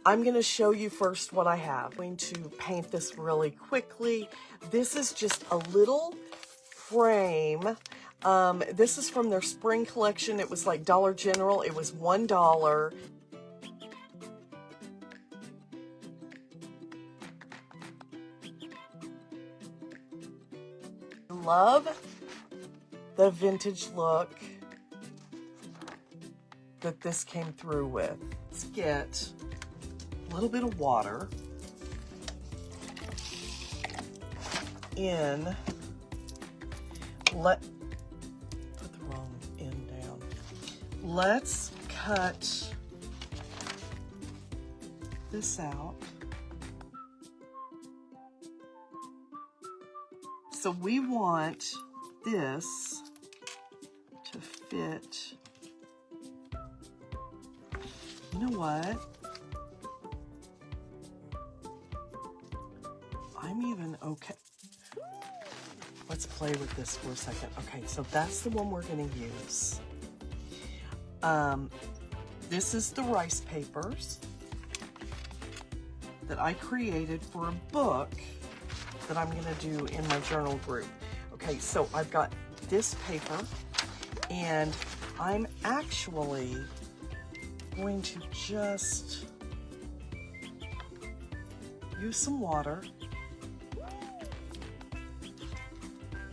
I'm going to show you first what I have. I'm going to paint this really quickly. This is just a little frame. This is from their spring collection. It was like Dollar General. It was $1. Love the vintage look that this came through with. Let's get a little bit of water in. Put the wrong end down. Let's cut this out. So we want this to fit. You know what? I'm even okay. Let's play with this for a second. Okay, so that's the one we're going to use. This is the rice papers that I created for a book that I'm going to do in my journal group. Okay, so I've got this paper, and I'm actually going to just use some water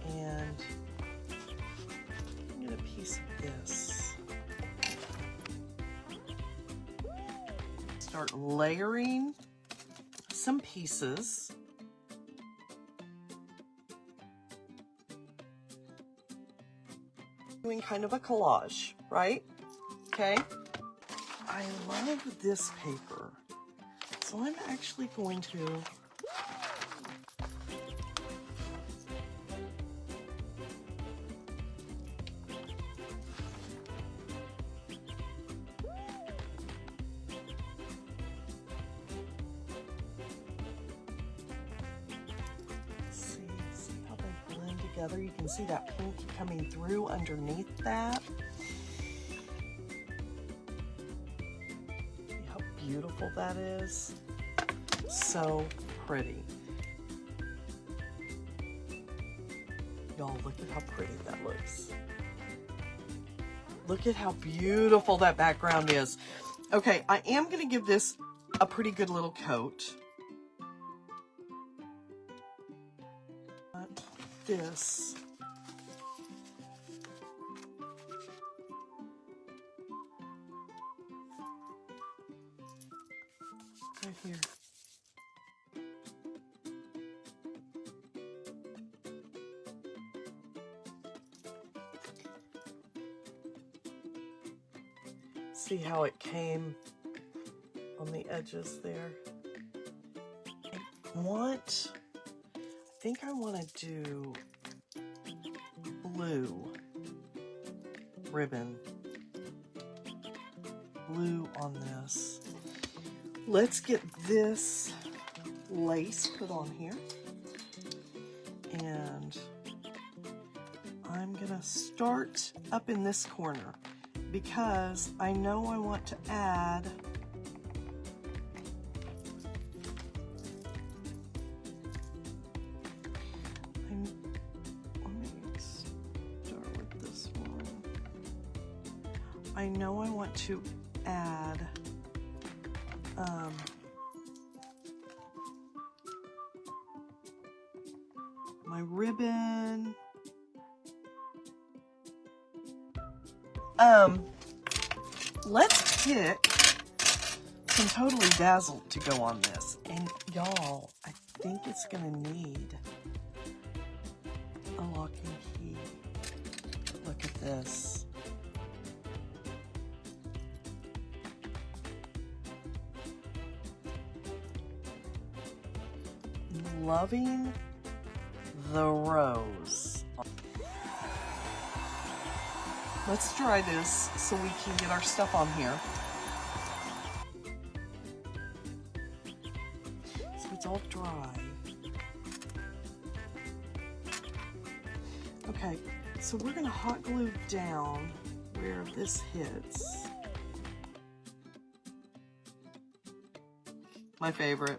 and get a piece of this. Start layering some pieces. Doing kind of a collage, right? Okay. I love this paper, so I'm actually going to see how they blend together. You can see that pink coming through underneath that. See how beautiful that is? So pretty. Y'all, look at how pretty that looks. Look at how beautiful that background is. Okay, I am going to give this a pretty good little coat. This. Right here. See how it came on the edges there? I think I want to do blue ribbon. Blue on this. Let's get this lace put on here. And I'm gonna start up in this corner because I know I want to add to add my ribbon. Let's pick some Totally Dazzled to go on this. And y'all, I think it's gonna need a locking key. Look at this. Loving the rose. Let's dry this so we can get our stuff on here. So it's all dry. Okay, so we're gonna hot glue down where this hits. My favorite.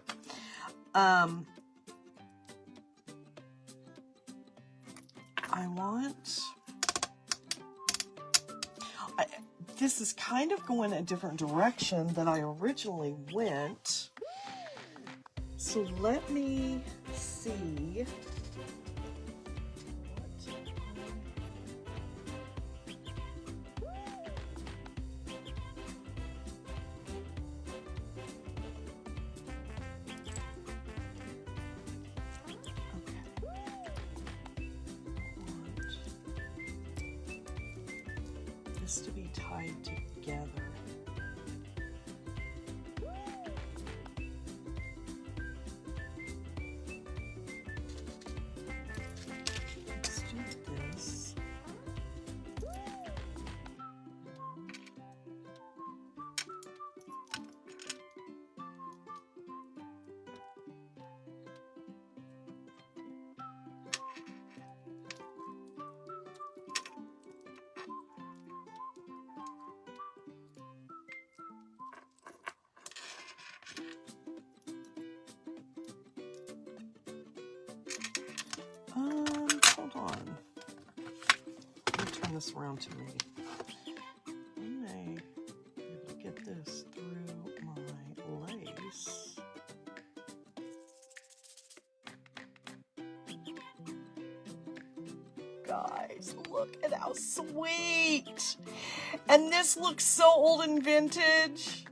This is kind of going a different direction than I originally went. So let me see. This to be tied together. Let's do this. Hold on. Let me turn this around to me. I may be able to get this through my lace. Guys, look at how sweet! And this looks so old and vintage.